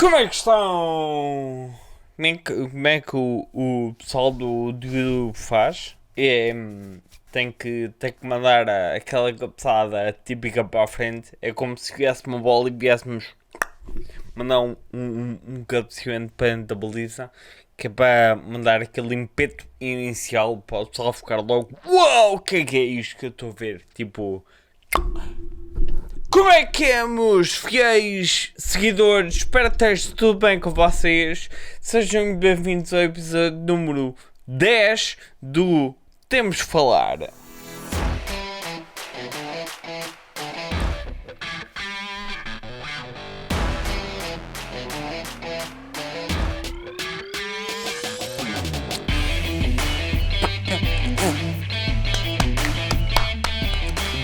Como é que estão? Como é que o pessoal do YouTube faz? Tem que mandar aquela cabeçada típica para a frente. É como se viesse uma bola e viéssemos mandar um cabeceamento para dentro da baliza. Que é para mandar aquele impeto inicial para o pessoal ficar logo: Uau, o que é isto que eu estou a ver? Tipo, como é que é, meus fiéis seguidores? Espero que esteja tudo bem com vocês. Sejam bem-vindos ao episódio número 10 do Temos que Falar.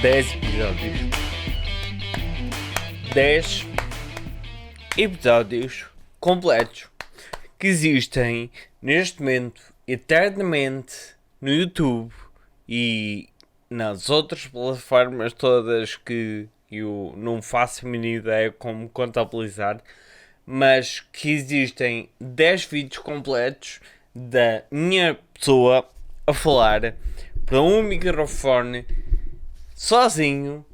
Dez episódios. 10 episódios completos que existem neste momento eternamente no YouTube e nas outras plataformas todas que eu não faço a mínima ideia como contabilizar, mas que existem 10 vídeos completos da minha pessoa a falar para um microfone sozinho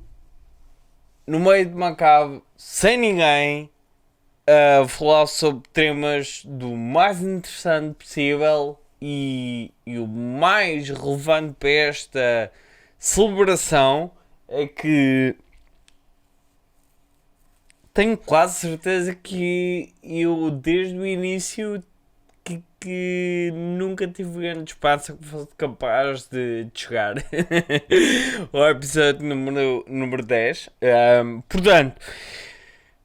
no meio de uma cave, sem ninguém, a falar sobre temas do mais interessante possível e o mais relevante para esta celebração é que tenho quase certeza que eu desde o início que nunca tive grande espaço que fosse capaz de chegar ao episódio número 10. Portanto,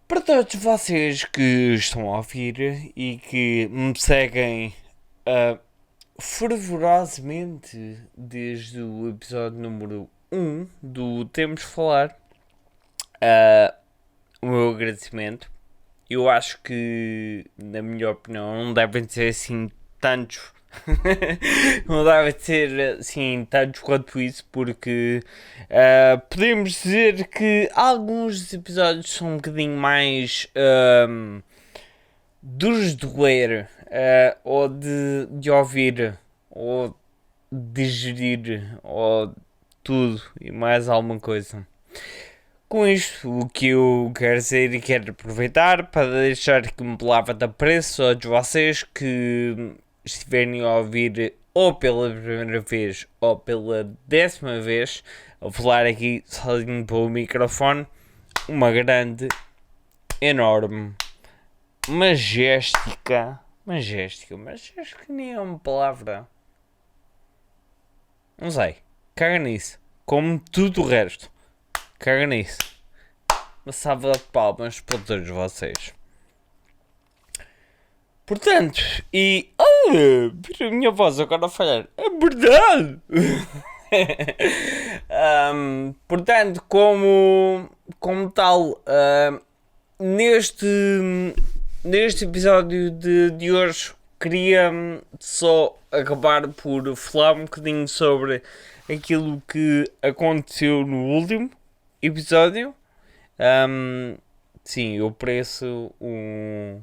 para todos vocês que estão a ouvir e que me seguem fervorosamente desde o episódio número 1 do Temos de Falar, o meu agradecimento. Eu acho que, na minha opinião, não devem ser assim tantos. Não devem ser assim tantos quanto isso, porque podemos dizer que alguns episódios são um bocadinho mais duros de ler, ou de ouvir, ou de digerir, ou tudo e mais alguma coisa. Com isto, o que eu quero dizer e quero aproveitar para deixar aqui uma palavra de apreço a todos vocês que estiverem a ouvir ou pela primeira vez ou pela 10ª vez a falar aqui sozinho para o microfone. Uma grande, enorme, majestica nem é uma palavra. Não sei, caga nisso, como tudo o resto. Caga nisso. Uma salva de palmas para todos vocês. Portanto, e... Olha, a minha voz agora a falhar. É verdade! Portanto, como tal, neste episódio de hoje, queria só acabar por falar um bocadinho sobre aquilo que aconteceu no último episódio. Sim, eu pareço um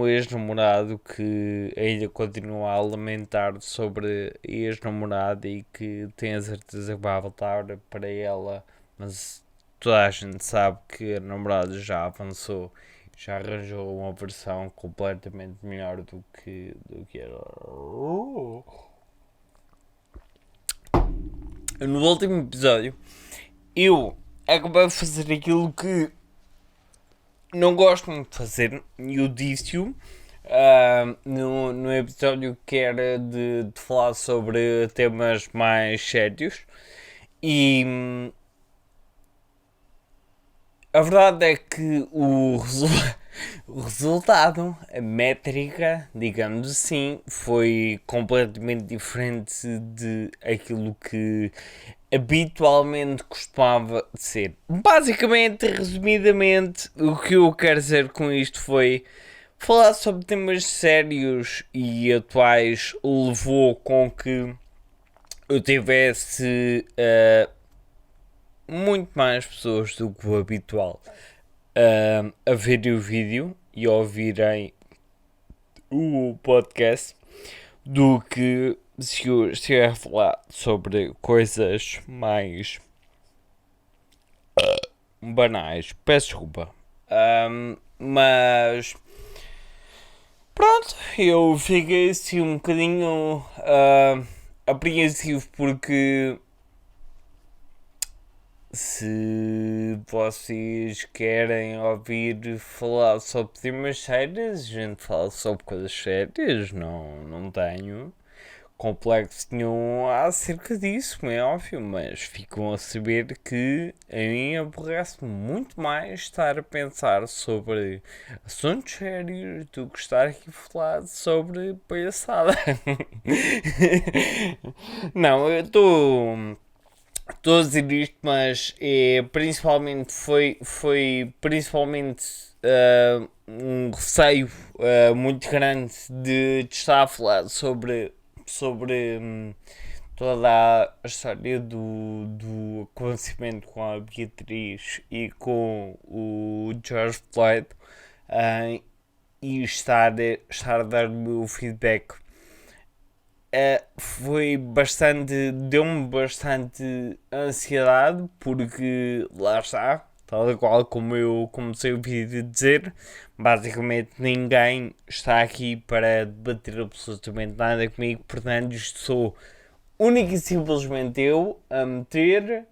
ex-namorado que ainda continua a lamentar sobre ex-namorado e que tem a certeza que vai voltar para ela, mas toda a gente sabe que a namorada já avançou, já arranjou uma versão completamente melhor do que era. No último episódio, eu acabei de fazer aquilo que não gosto muito de fazer, e eu disse-o no episódio que era de falar sobre temas mais sérios, e a verdade é que o resultado, a métrica, digamos assim, foi completamente diferente de aquilo que habitualmente costumava ser. Basicamente, resumidamente, o que eu quero dizer com isto foi falar sobre temas sérios e atuais levou com que eu tivesse muito mais pessoas do que o habitual a ver o vídeo, e ouvirem o podcast do que se eu estiver a falar sobre coisas mais banais. Peço desculpa. Mas pronto, eu fiquei assim um bocadinho apreensivo porque se vocês querem ouvir falar sobre temas sérios, a gente fala sobre coisas sérias, não tenho complexo nenhum acerca disso, é óbvio, mas ficam a saber que a mim aborrece muito mais estar a pensar sobre assuntos sérios do que estar aqui a falar sobre palhaçada. Não, eu estou a dizer isto, mas principalmente foi principalmente um receio muito grande de estar a falar sobre toda a história do acontecimento com a Beatriz e com o George Floyd e estar a dar o meu feedback. Foi bastante, deu-me bastante ansiedade porque lá está, tal e qual como eu comecei o vídeo a dizer, basicamente ninguém está aqui para debater absolutamente nada comigo, portanto isto sou único e simplesmente eu a meter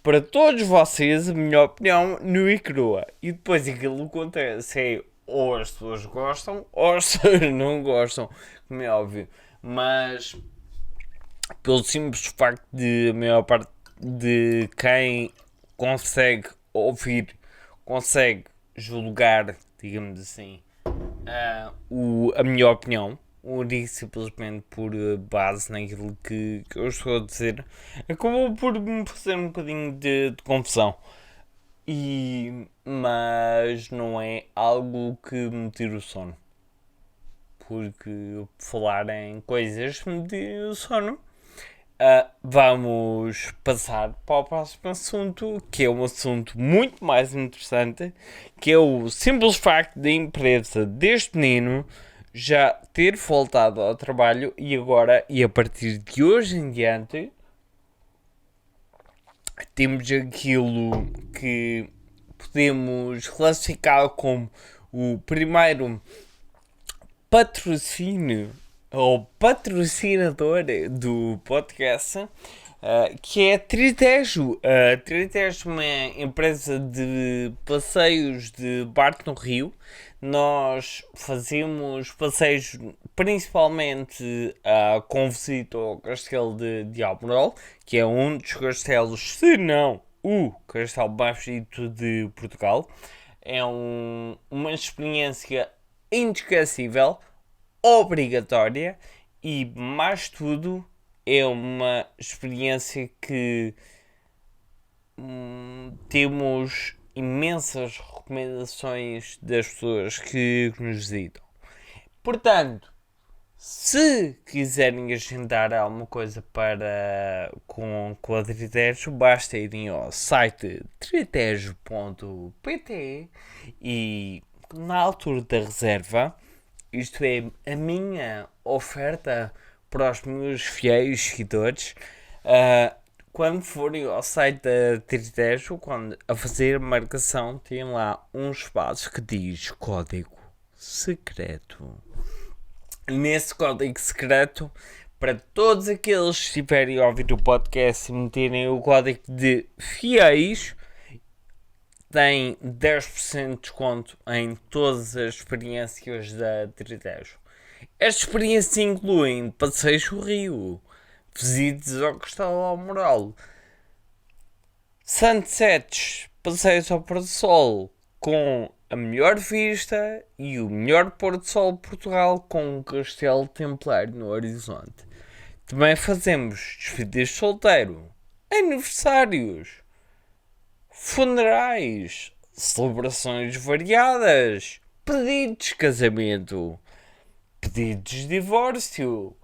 para todos vocês a minha opinião nua e crua. E depois aquilo que acontece é ou as pessoas gostam ou as pessoas não gostam, como é óbvio. Mas pelo simples facto de a maior parte de quem consegue ouvir, consegue julgar, digamos assim, a minha opinião, única e simplesmente por base naquilo que eu estou a dizer, acabou por me fazer um bocadinho de confusão. Mas não é algo que me tire o sono. Porque falar em coisas me tira o sono. Vamos passar para o próximo assunto, que é um assunto muito mais interessante, que é o simples facto da empresa deste menino já ter voltado ao trabalho e agora, e a partir de hoje em diante, temos aquilo que podemos classificar como o primeiro patrocínio ou patrocinador do podcast, que é a Tritejo. A Tritejo é uma empresa de passeios de barco no rio. Nós fazemos passeios principalmente com visita ao castelo de Alborol, que é um dos castelos, se não o castelo mais bonito de Portugal. É uma experiência inesquecível, obrigatória e, mais tudo, é uma experiência que temos imensas recomendações das pessoas que nos visitam. Portanto, se quiserem agendar alguma coisa com a Tritejo, basta irem ao site tritejo.pt e na altura da reserva, isto é a minha oferta para os meus fiéis seguidores, quando forem ao site da Tritejo, quando a fazer a marcação, tem lá um espaço que diz código secreto. Nesse código secreto, para todos aqueles que estiverem a ouvir o podcast e meterem o código de fiéis, tem 10% de desconto em todas as experiências da Tritejo. Esta experiência inclui passeios no Rio, visitas ao Castelo Almoral, sunsets, passeios ao pôr do sol com a melhor vista e o melhor pôr do sol de Portugal com um castelo templário no horizonte. Também fazemos despedidas de solteiro, aniversários, funerais, celebrações variadas, pedidos de casamento, pedidos de divórcio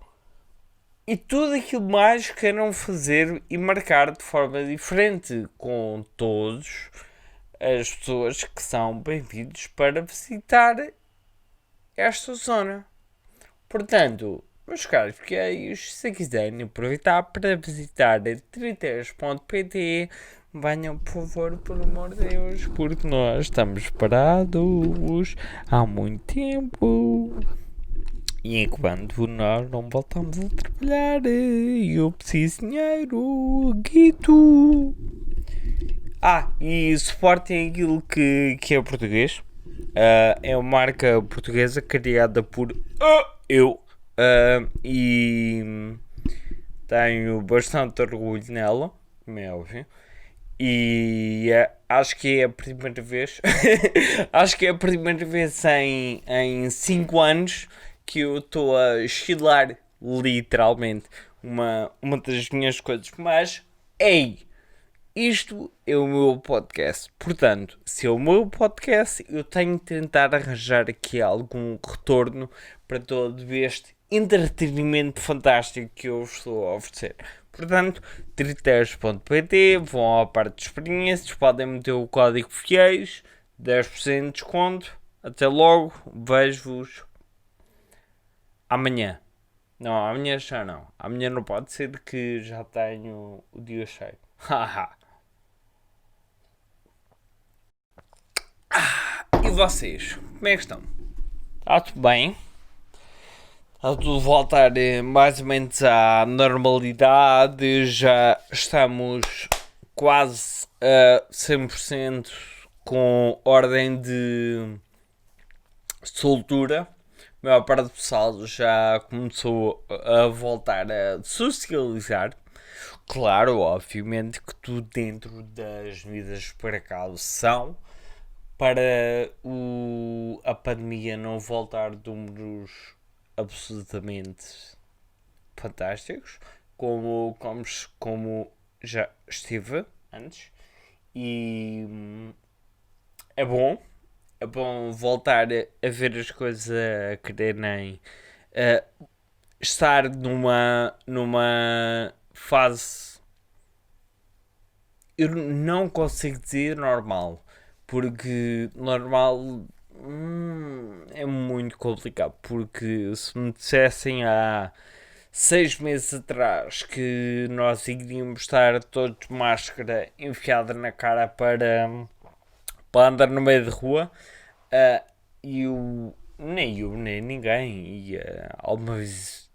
e tudo aquilo mais que queiram fazer e marcar de forma diferente com todos as pessoas que são bem-vindos para visitar esta zona. Portanto, meus caros fiéis, se quiserem aproveitar para visitar a 33.pt, venham por favor, por amor de Deus, porque nós estamos parados há muito tempo. E enquanto nós não voltamos a trabalhar, eu preciso de dinheiro, guito. E suportem aquilo que é português. É uma marca portuguesa criada por eu. E tenho bastante orgulho nela, como é óbvio. E acho que é a primeira vez. Acho que é a primeira vez em 5 anos que eu estou a chilar literalmente uma das minhas coisas. Mas, ei! Isto é o meu podcast. Portanto, se é o meu podcast, eu tenho de tentar arranjar aqui algum retorno para todo este entretenimento fantástico que eu vos estou a oferecer. Portanto, 33.pt, vão à parte de experiências, podem meter o código FIES, 10% de desconto. Até logo, vejo-vos amanhã. Não, amanhã já não. Amanhã não pode ser que já tenho o dia cheio. Haha. E vocês? Como é que estão? Está tudo bem? Está tudo a voltar mais ou menos à normalidade. Já estamos quase a 100% com ordem de soltura. A maior parte do pessoal já começou a voltar a socializar. Claro, obviamente que tudo dentro das medidas de precaução para a pandemia não voltar de números absolutamente fantásticos, como já esteve antes. E é bom voltar a ver as coisas a quererem estar numa fase, eu não consigo dizer normal, porque normal é muito complicado, porque se me dissessem há 6 meses atrás que nós iríamos estar todos de máscara enfiada na cara para andar no meio de rua, nem eu nem ninguém ia alguma vez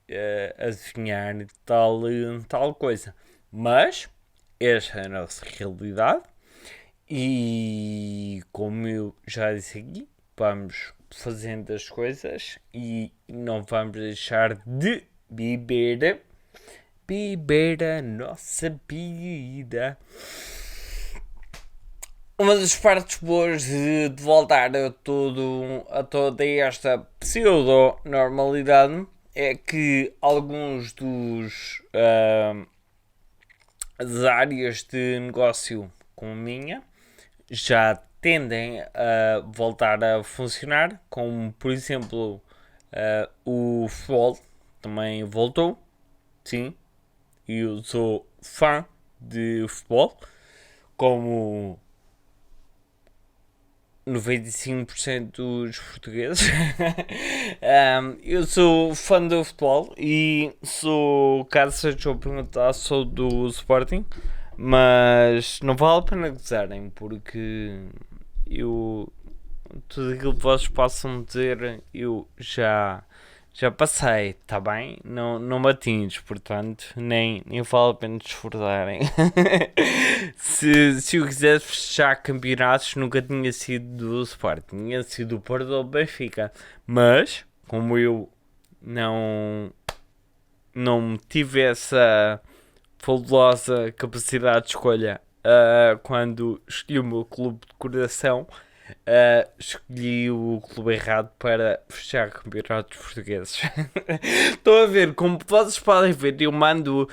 adivinhar tal coisa. Mas esta é a nossa realidade e, como eu já disse aqui, vamos fazendo as coisas e não vamos deixar de beber a nossa vida. Uma das partes boas de voltar a toda esta pseudo-normalidade é que alguns das áreas de negócio como a minha já tendem a voltar a funcionar, como por exemplo o futebol também voltou, sim, e eu sou fã de futebol, como 95% dos portugueses. Eu sou fã do futebol e caso seja eu perguntar, sou do Sporting, mas não vale a pena gozarem, porque tudo aquilo que vocês possam dizer eu já passei, tá bem? Não me atinges, portanto, nem vale a pena desfrutarem. se eu quisesse fechar campeonatos, nunca tinha sido do Sporting, tinha sido do Porto ou Benfica. Mas, como eu não tive essa fabulosa capacidade de escolha quando escolhi o meu clube de coração, escolhi o clube errado para fechar campeonatos portugueses. Estão a ver, como vocês podem ver, eu mando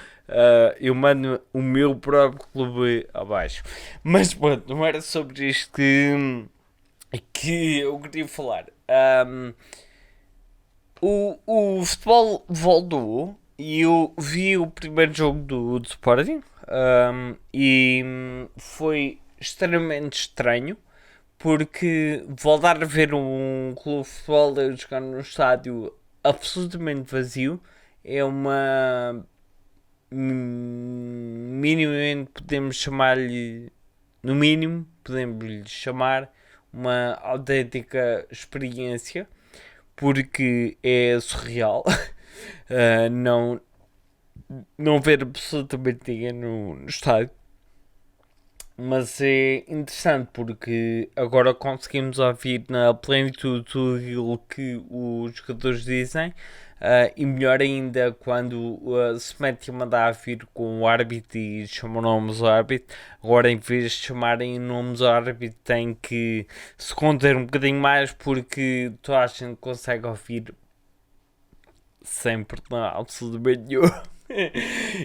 o meu próprio clube abaixo. Mas pronto, não era sobre isto que eu queria falar. O futebol voltou e eu vi o primeiro jogo do Sporting e foi extremamente estranho, porque voltar a ver um clube de futebol a jogar num estádio absolutamente vazio é uma, minimamente podemos chamar-lhe, no mínimo podemos lhe chamar uma autêntica experiência, porque é surreal. Não, não ver absolutamente ninguém no estádio. Mas é interessante porque agora conseguimos ouvir na plenitude tudo aquilo que os jogadores dizem. E melhor ainda quando se mete a mandar a vir com o árbitro e chamam nomes ao árbitro. Agora, em vez de chamarem nomes ao árbitro, tem que se conter um bocadinho mais, porque toda a gente consegue ouvir sem problema absolutamente nenhum.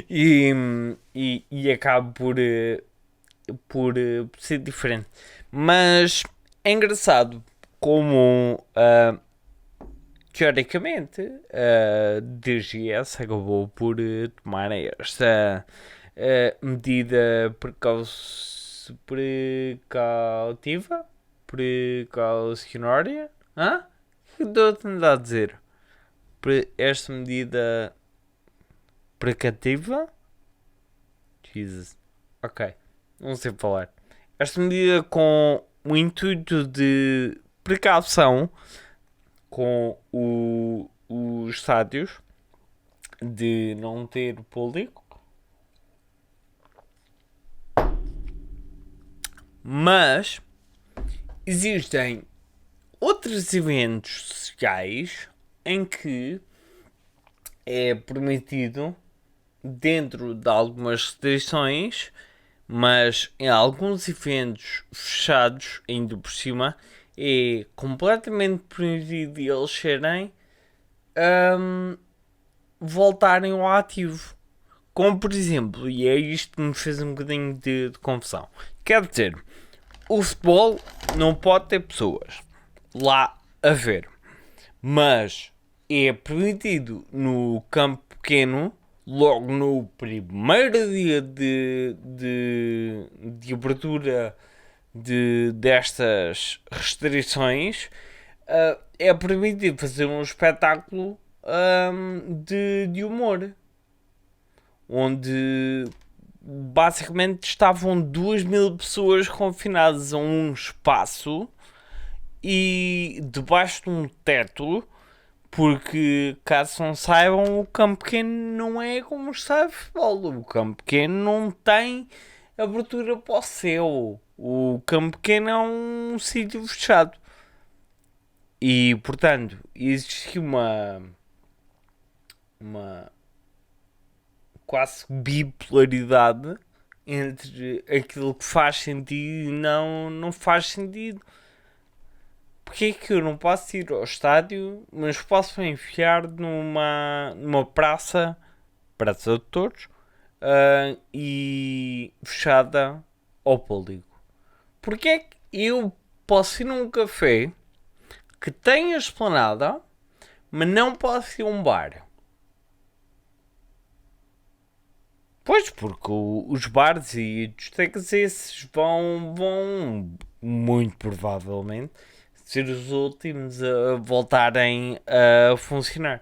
E acaba por ser diferente. Mas é engraçado como teoricamente a DGS acabou por tomar esta medida precautiva, precaucionária. Hã? O que estou a tentar dizer? Esta medida precativa? Jesus. Ok. Não sei falar. Esta medida com o intuito de precaução com os estádios, de não ter público, mas existem outros eventos sociais em que é permitido, dentro de algumas restrições, mas em alguns eventos fechados, ainda por cima, é completamente proibido eles serem voltarem ao ativo. Como por exemplo, e é isto que me fez um bocadinho de confusão. Quer dizer, o futebol não pode ter pessoas lá a ver, mas é permitido no campo pequeno, logo no primeiro dia de abertura destas restrições, é permitido fazer um espetáculo de humor, onde basicamente estavam 2.000 pessoas confinadas a um espaço e debaixo de um teto, porque caso não saibam, o campo pequeno não é como o estádio de futebol. O campo pequeno não tem abertura para o céu. O campo pequeno é um sítio fechado. E portanto, existe uma quase bipolaridade entre aquilo que faz sentido e não faz sentido. Porque é que eu não posso ir ao estádio, mas posso enfiar numa praça de todos, e fechada ao público? Porque é que eu posso ir num café que tem a esplanada, mas não posso ir a um bar? Pois, porque os bares e discotecas esses vão muito provavelmente ser os últimos a voltarem a funcionar.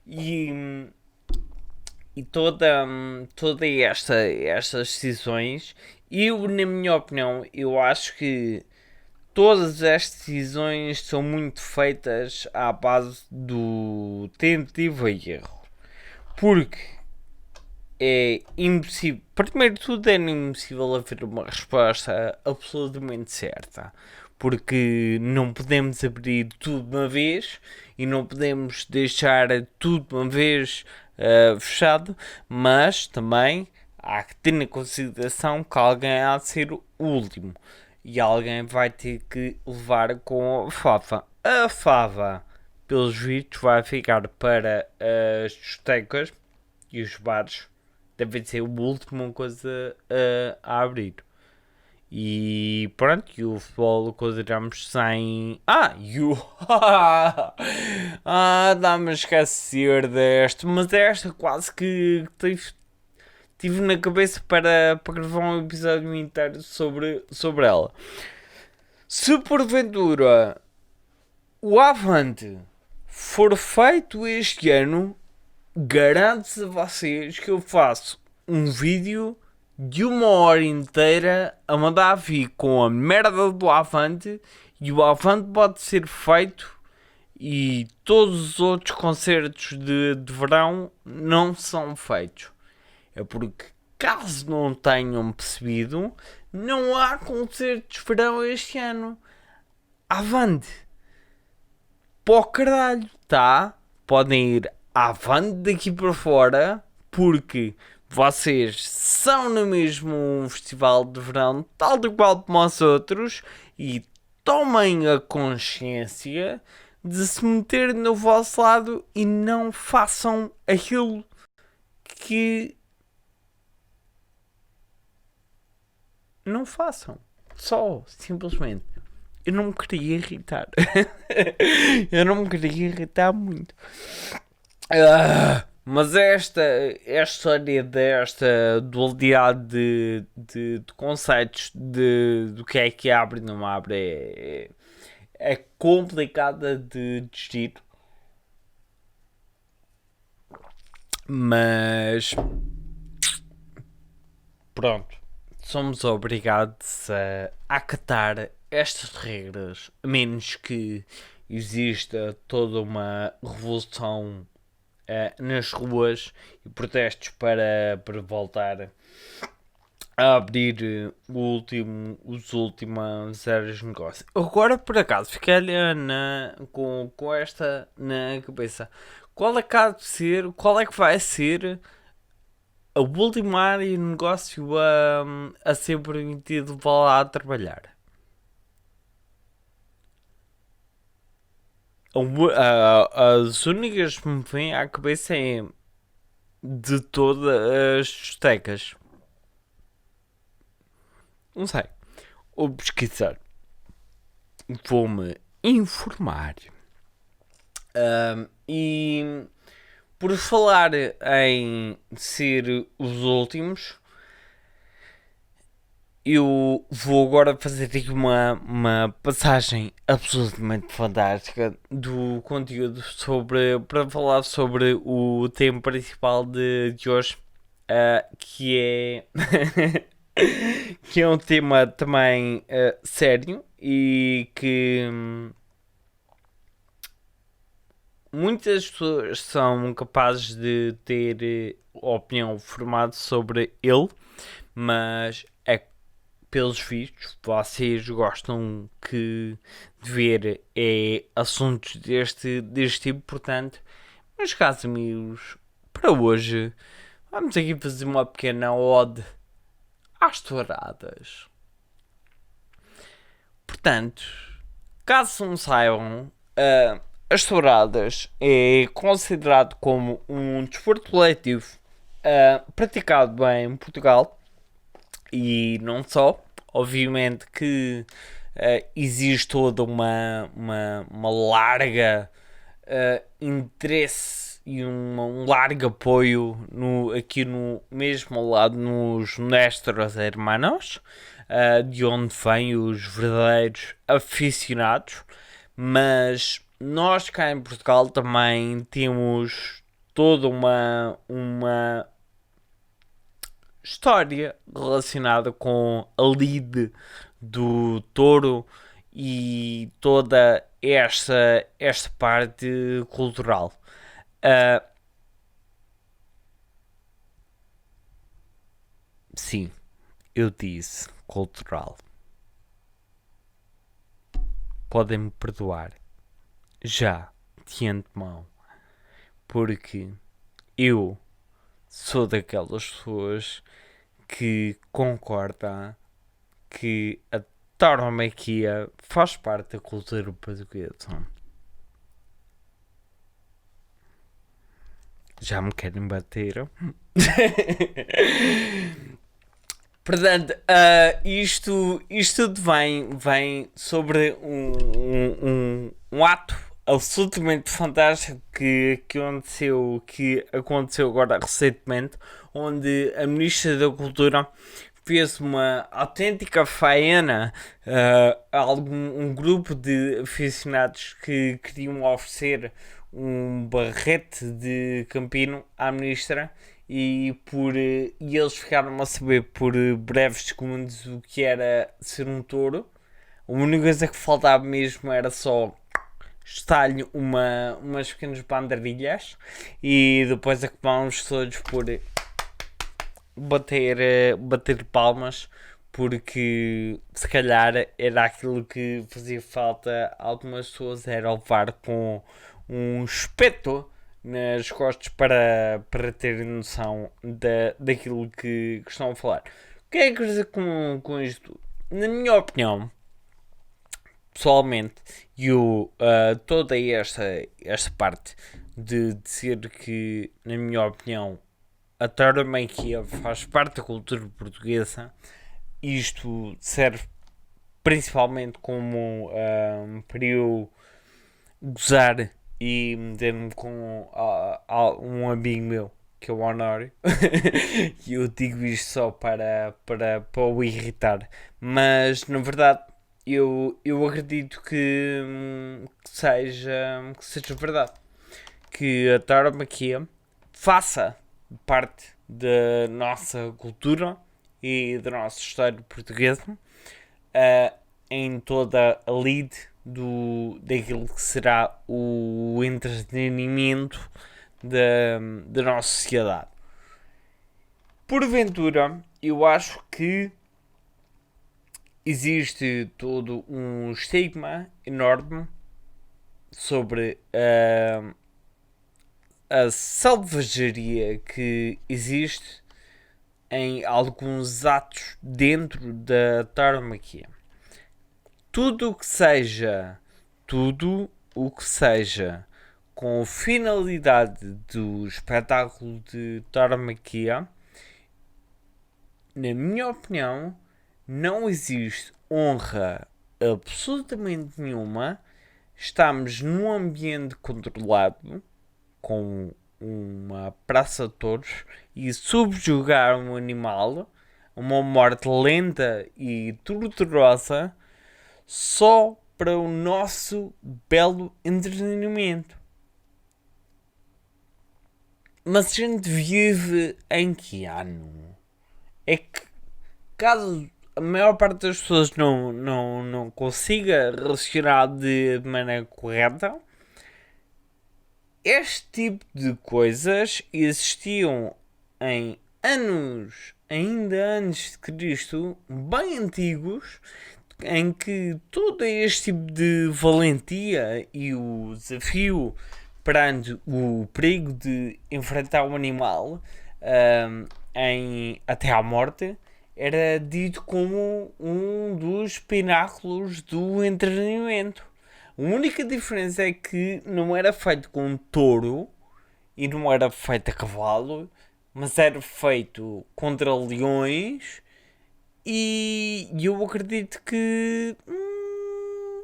E toda estas decisões, na minha opinião, eu acho que todas estas decisões são muito feitas à base do tentativa e erro. Porque é impossível, primeiro de tudo, é impossível haver uma resposta absolutamente certa, porque não podemos abrir tudo de uma vez e não podemos deixar tudo de uma vez fechado, mas também há que ter em consideração que alguém há de ser o último e alguém vai ter que levar com a fava. A fava, pelos vistos, vai ficar para as discotecas e os bares. Deve ser a última coisa a abrir. E pronto, e o futebol consideramos sem. Dá-me a esquecer desta, mas esta quase que tive na cabeça para gravar um episódio inteiro sobre ela. Se porventura o Avante for feito este ano, garanto-se a vocês que eu faço um vídeo de 1 hora inteira a mandar vir com a merda do Avante, e o Avante pode ser feito e todos os outros concertos de verão não são feitos. É porque, caso não tenham percebido, não há concertos de verão este ano. Avante! Pó caralho, tá? Podem ir avante daqui para fora, porque vocês são no mesmo um festival de verão, tal e qual como os outros, e tomem a consciência de se meterem no vosso lado e não façam aquilo que não façam. Só, simplesmente. Eu não me queria irritar. Eu não me queria irritar muito. Mas esta história desta dualidade de conceitos do que abre e não abre é complicada de gerir. Mas pronto, somos obrigados a acatar estas regras, a menos que exista toda uma revolução nas ruas e protestos para voltar a abrir os últimos áreas de negócio. Agora, por acaso, fiquei com esta na cabeça. Qual é que vai ser a última área de negócio a ser permitido vá lá trabalhar? As únicas que me vêm à cabeça é de todas as discotecas. Não sei. Vou pesquisar. Vou-me informar. E por falar em ser os últimos, eu vou agora fazer aqui uma passagem absolutamente fantástica do conteúdo para falar sobre o tema principal de hoje, que é que é um tema também sério e que muitas pessoas são capazes de ter opinião formada sobre ele, mas é pelos vistos, vocês gostam de ver assuntos deste tipo, portanto, meus caros amigos, para hoje vamos aqui fazer uma pequena ode às touradas. Portanto, caso não saibam, as touradas é considerado como um desporto coletivo praticado em Portugal. E não só, obviamente que existe toda uma larga interesse e um largo apoio aqui no mesmo lado nos Nuestros Hermanos, de onde vêm os verdadeiros aficionados, mas nós cá em Portugal também temos toda uma história relacionada com a lide do touro e toda esta parte cultural. Sim, eu disse cultural. Podem-me perdoar já de antemão, porque eu sou daquelas pessoas que concorda que a tauromaquia faz parte da cultura portuguesa. Já me querem bater. Portanto, isto tudo vem sobre um ato absolutamente fantástico que aconteceu agora recentemente, onde a Ministra da Cultura fez uma autêntica faena a um grupo de aficionados que queriam oferecer um barrete de Campino à Ministra e eles ficaram a saber por breves segundos o que era ser um touro. A única coisa que faltava mesmo era só estar-lhe umas pequenas banderilhas e depois acabámos todos por bater palmas, porque se calhar era aquilo que fazia falta a algumas pessoas, era levar com um espeto nas costas para terem noção daquilo que estão a falar. O que é que quer dizer com isto? Na minha opinião, pessoalmente, toda esta parte de dizer que, na minha opinião, a tauromaquia faz parte da cultura portuguesa. Isto serve principalmente como para eu gozar e meter-me com um amigo meu, que é o Honório. E eu digo isto só para o irritar. Mas, na verdade, eu acredito que seja verdade. Que a tauromaquia faça parte da nossa cultura e da nossa história portuguesa, em toda a lide daquilo que será o entretenimento da nossa sociedade. Porventura, eu acho que existe todo um estigma enorme sobre a selvageria que existe em alguns atos dentro da tauromaquia. Tudo o que seja com finalidade do espetáculo de tauromaquia, na minha opinião, não existe honra absolutamente nenhuma. Estamos num ambiente controlado, com uma praça de touros, e subjugar um animal a uma morte lenta e torturosa só para o nosso belo entretenimento. Mas a gente vive em que ano? É que, caso a maior parte das pessoas não consiga relacionar de maneira correta, este tipo de coisas existiam em anos, ainda antes de Cristo, bem antigos, em que todo este tipo de valentia e o desafio perante o perigo de enfrentar um animal até à morte era dito como um dos pináculos do entretenimento. A única diferença é que não era feito com touro e não era feito a cavalo, mas era feito contra leões, e eu acredito que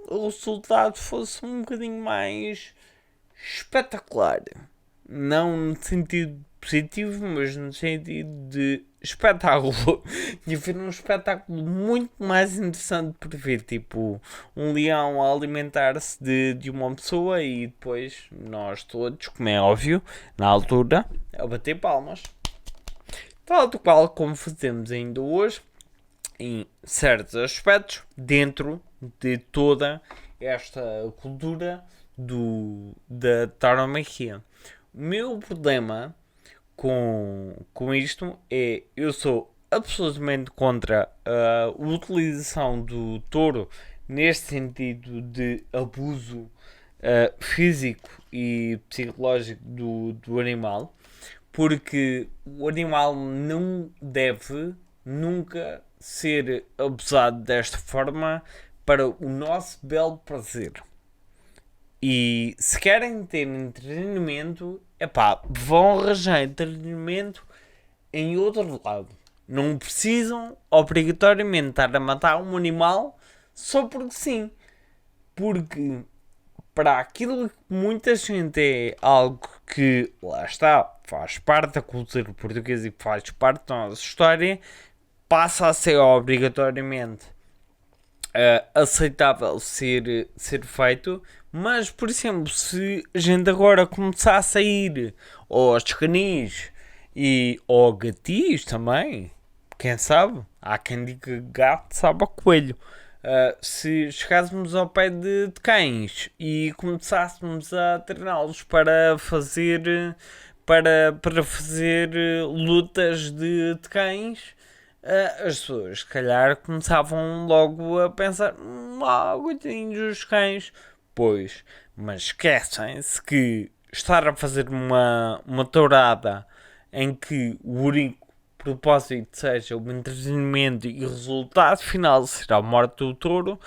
o resultado fosse um bocadinho mais espetacular. Não no sentido positivo, mas no sentido de espetáculo. E foi um espetáculo muito mais interessante por ver, tipo, um leão a alimentar-se de uma pessoa e depois nós todos, como é óbvio, na altura, a bater palmas. Tal qual como fazemos ainda hoje, em certos aspectos, dentro de toda esta cultura da tauromaquia. O meu problema com isto é, eu sou absolutamente contra a utilização do touro neste sentido de abuso físico e psicológico do animal, porque o animal não deve nunca ser abusado desta forma para o nosso belo prazer. E se querem ter entretenimento, vão arranjar entretenimento em outro lado. Não precisam obrigatoriamente estar a matar um animal só porque sim. Porque para aquilo que muita gente é algo que, lá está, faz parte da cultura portuguesa e faz parte da nossa história, passa a ser obrigatoriamente aceitável ser feito. Mas, por exemplo, se a gente agora começar a sair aos canis e aos gatis também, quem sabe? Há quem diga gato sabe a coelho. Se chegássemos ao pé de cães e começássemos a treiná-los para fazer lutas de cães, as pessoas se calhar começavam logo a pensar: coitadinhos dos cães. Pois, mas esquecem-se que estar a fazer uma tourada em que o único propósito seja o entretenimento e o resultado final será a morte do touro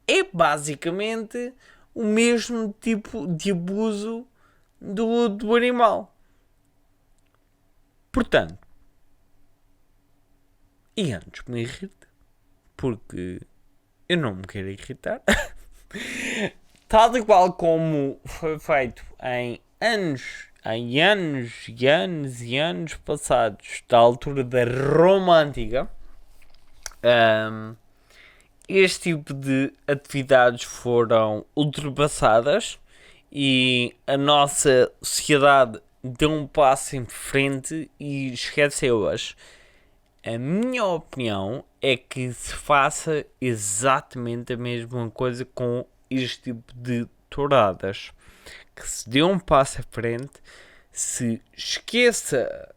é basicamente o mesmo tipo de abuso do animal. Portanto, e antes me irrita, porque eu não me quero irritar, tal e qual como foi feito em anos e anos passados, da altura da Roma Antiga, este tipo de atividades foram ultrapassadas e a nossa sociedade deu um passo em frente e esqueceu-as. A minha opinião é que se faça exatamente a mesma coisa com este tipo de touradas. Que se dê um passo à frente, se esqueça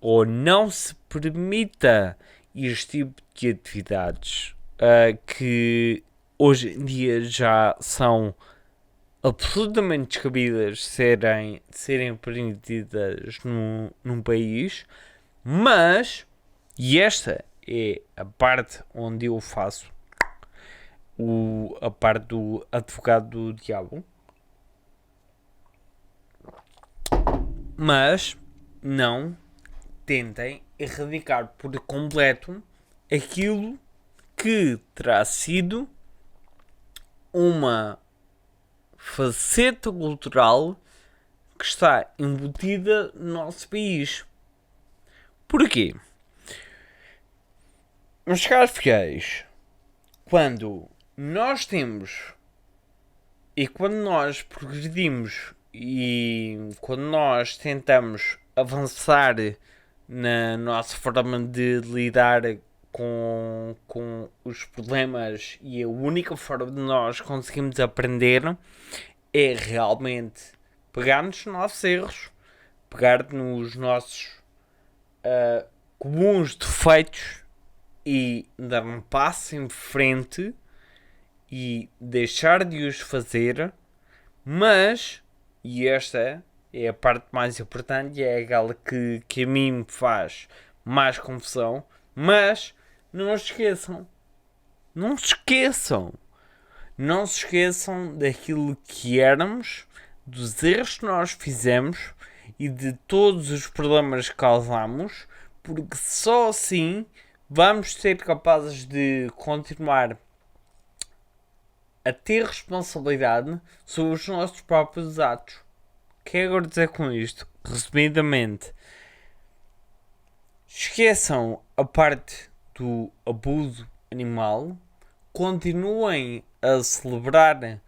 ou não se permita este tipo de atividades que hoje em dia já são absolutamente descabidas serem permitidas num país, mas, e esta é a parte onde eu faço a parte do advogado do diabo, mas não tentem erradicar por completo aquilo que terá sido uma faceta cultural que está embutida no nosso país. Porquê? Meus caros fiéis, quando nós temos e quando nós progredimos e quando nós tentamos avançar na nossa forma de lidar com os problemas, e a única forma de nós conseguirmos aprender é realmente pegar nos nossos erros, pegar nos nossos comuns defeitos e dar um passo em frente e deixar de os fazer, mas, e esta é a parte mais importante e é aquela que a mim me faz mais confusão, mas não se esqueçam, não se esqueçam, não se esqueçam daquilo que éramos, dos erros que nós fizemos e de todos os problemas que causamos, porque só assim vamos ser capazes de continuar a ter responsabilidade sobre os nossos próprios atos. O que é agora dizer com isto? Resumidamente, esqueçam a parte do abuso animal, continuem a celebrar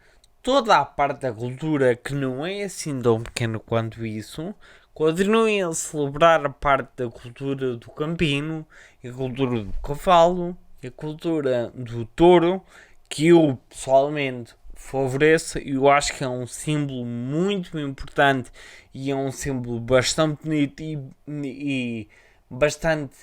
toda a parte da cultura que não é assim tão pequena quanto isso, continuem a celebrar a parte da cultura do campino, a cultura do cavalo, a cultura do touro, que eu pessoalmente favoreço. Eu acho que é um símbolo muito importante e é um símbolo bastante bonito e bastante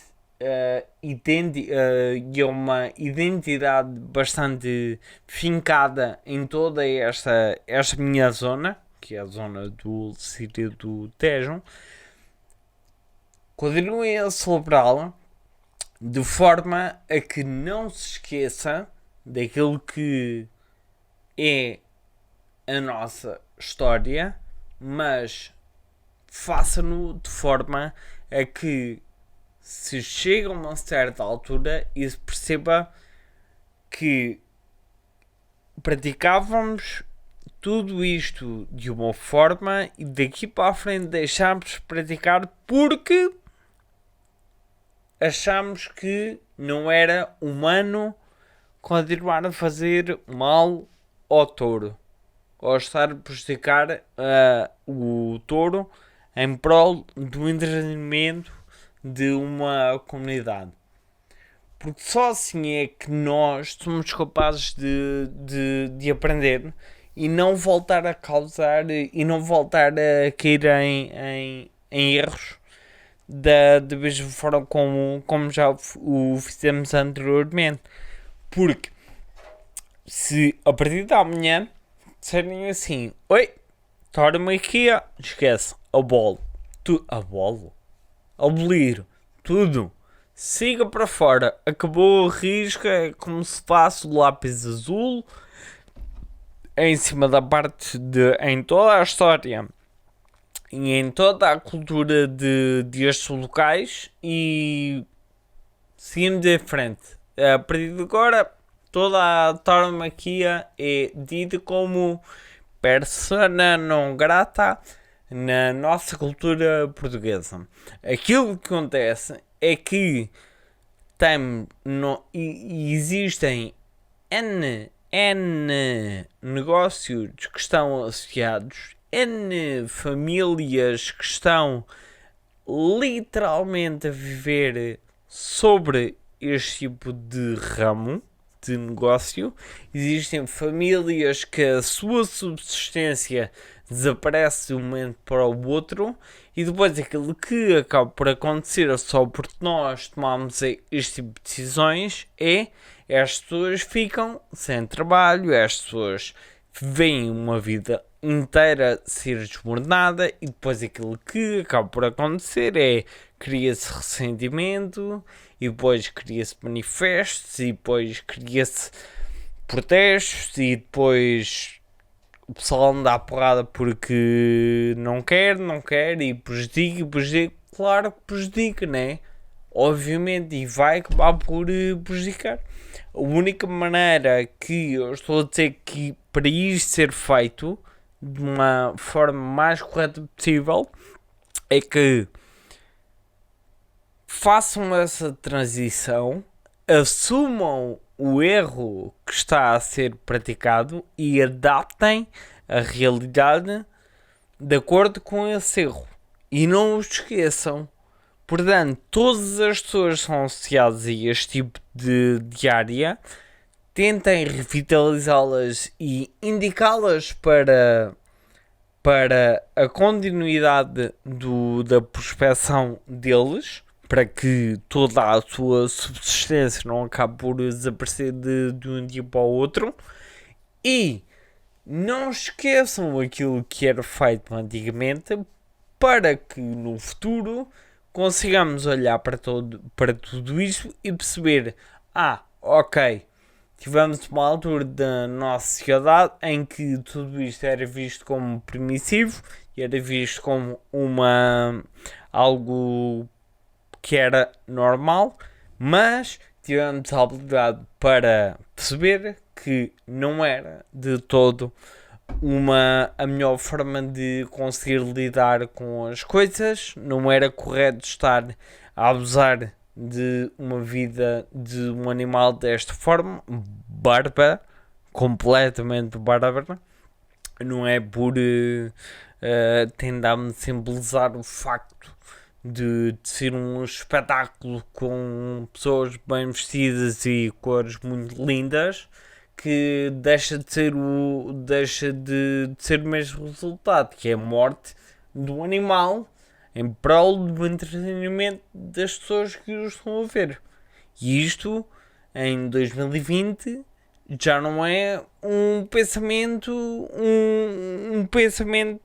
e é uma identidade bastante fincada em toda esta minha zona, que é a zona do sítio do Tejo. Continuem a celebrá-la de forma a que não se esqueça daquilo que é a nossa história, mas faça-no de forma a que se chega a uma certa altura e se perceba que praticávamos tudo isto de uma forma e daqui para a frente deixámos de praticar porque achámos que não era humano continuar a fazer mal ao touro ou estar a prejudicar o touro em prol do entretenimento de uma comunidade. Porque só assim é que nós somos capazes de aprender e não voltar a causar e não voltar a cair em erros da mesma forma como já o fizemos anteriormente. Porque se a partir da manhã disserem assim: oi, torna-me aqui, esquece, abolo, abolir, tudo. Siga para fora, acabou a risca, é como se fosse o lápis azul em cima da parte em toda a história e em toda a cultura destes locais e seguimos em frente. A partir de agora, toda a tauromaquia é dita como persona non grata na nossa cultura portuguesa. Aquilo que acontece é que existem N negócios que estão associados, N famílias que estão literalmente a viver sobre este tipo de ramo de negócio. Existem famílias que a sua subsistência desaparece de um momento para o outro e depois aquilo que acaba por acontecer só porque nós tomamos este tipo de decisões é as pessoas ficam sem trabalho, as pessoas veem uma vida inteira ser desmoronada e depois aquilo que acaba por acontecer é cria-se ressentimento e depois cria-se manifestos e depois cria-se protestos e depois o pessoal anda à porrada porque não quer e prejudica, claro que prejudica, né? Obviamente, e vai acabar por prejudicar. A única maneira que eu estou a dizer que para isto ser feito de uma forma mais correta possível é que façam essa transição, assumam o erro que está a ser praticado e adaptem a realidade de acordo com esse erro. E não os esqueçam. Portanto, todas as pessoas que são associadas a este tipo de área, tentem revitalizá-las e indicá-las para a continuidade da prospecção deles, para que toda a sua subsistência não acabe por desaparecer de um dia para o outro. E não esqueçam aquilo que era feito antigamente para que no futuro consigamos olhar para tudo isto e perceber, ok, tivemos uma altura da nossa sociedade em que tudo isto era visto como permissivo e era visto como algo que era normal, mas tivemos a habilidade para perceber que não era de todo a melhor forma de conseguir lidar com as coisas, não era correto estar a abusar de uma vida de um animal desta forma, bárbara, completamente bárbara. Não é por tentar-me simbolizar o facto de ser um espetáculo com pessoas bem vestidas e cores muito lindas que deixa de ser o mesmo resultado, que é a morte de um animal em prol do entretenimento das pessoas que o estão a ver. E isto, em 2020, já não é um pensamento um pensamento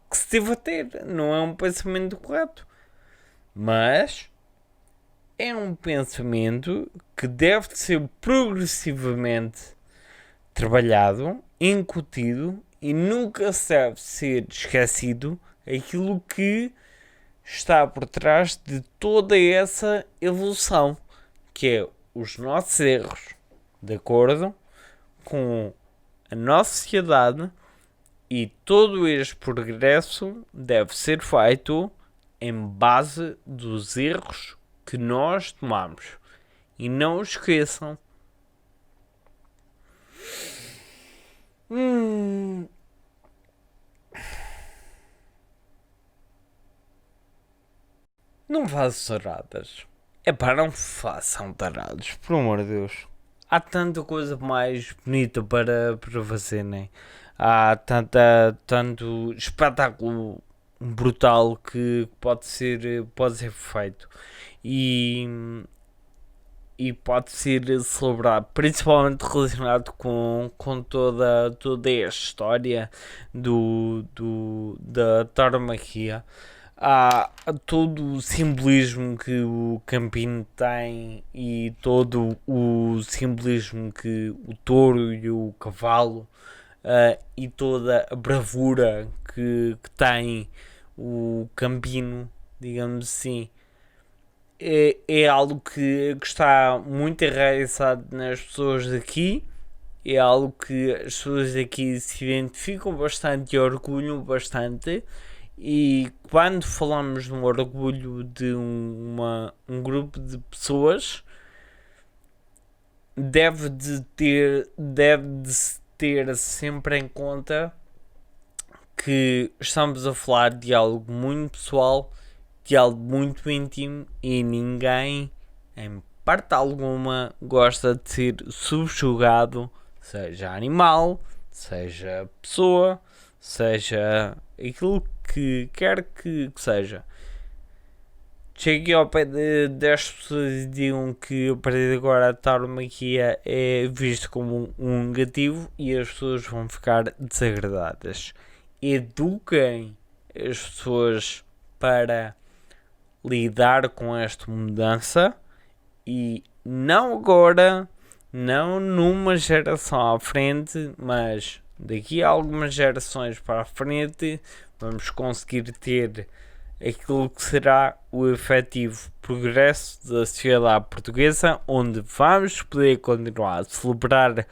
que se deve ter, não é um pensamento correto, mas é um pensamento que deve ser progressivamente trabalhado, incutido e nunca deve ser esquecido aquilo que está por trás de toda essa evolução, que é os nossos erros, de acordo com a nossa sociedade E todo este progresso deve ser feito em base dos erros que nós tomamos. E não esqueçam. Não façam taradas. Epá, não façam tarados, por amor de Deus. Há tanta coisa mais bonita para fazerem. Há tanto espetáculo brutal que pode ser feito. E, e pode ser celebrado, principalmente relacionado com toda esta história da tauromaquia. Há todo o simbolismo que o Campino tem e todo o simbolismo que o touro e o cavalo e toda a bravura que tem o Campino, digamos assim, é algo que está muito enraizado nas pessoas daqui. É algo que as pessoas daqui se identificam bastante e orgulham bastante. E quando falamos no orgulho de um grupo de pessoas, deve de se ter sempre em conta que estamos a falar de algo muito pessoal, de algo muito íntimo, e ninguém, em parte alguma, gosta de ser subjugado, seja animal, seja pessoa, seja aquilo que quer que seja. Cheguei ao pé de 10 pessoas e digam que a partir de agora a tauromaquia é visto como um negativo e as pessoas vão ficar desagradadas. Eduquem as pessoas para lidar com esta mudança e não agora, não numa geração à frente, mas daqui a algumas gerações para a frente vamos conseguir ter aquilo que será o efetivo progresso da sociedade portuguesa, onde vamos poder continuar a celebrar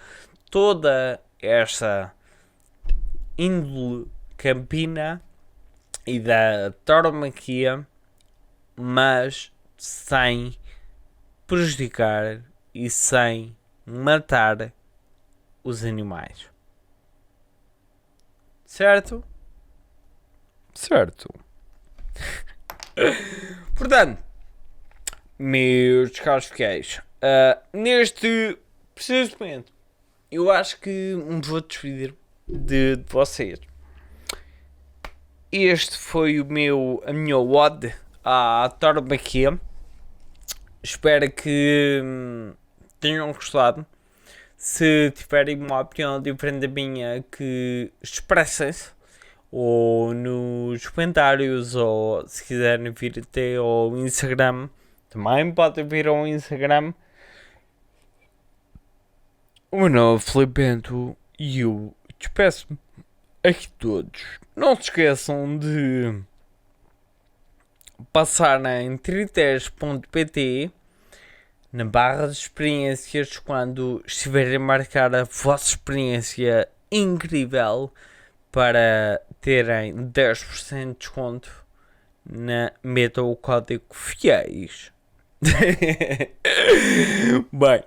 toda esta índole campina e da tauromaquia, mas sem prejudicar e sem matar os animais. Certo? Certo. Portanto, meus caros fiéis, neste preciso momento, eu acho que me vou despedir de vocês. Este foi a minha ode à tauromaquia. Espero que tenham gostado. Se tiverem uma opinião diferente da minha, que expressem-se ou nos comentários, ou se quiserem vir até ao Instagram, também podem vir ao Instagram. O meu nome é Filipe Bento e eu despeço-me aqui todos. Não se esqueçam de passar em trites.pt na barra de experiências quando estiverem a marcar a vossa experiência incrível para terem 10% de desconto. Metam o código FIEIS. Bem,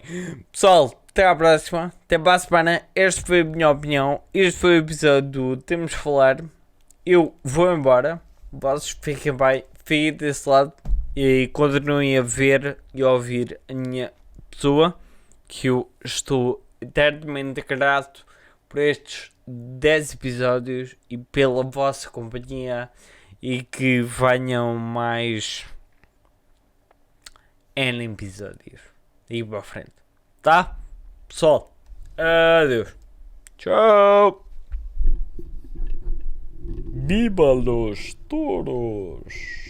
pessoal, até à próxima. Até para a semana. Esta foi a minha opinião. Este foi o episódio do Temos de Falar. Eu vou embora. Vocês fiquem bem. Fiquem desse lado. E continuem a ver e a ouvir a minha pessoa. Que eu estou eternamente grato por estes 10 episódios e pela vossa companhia. E que venham mais N episódios e para frente, tá? Pessoal, adeus, tchau, viva los toros.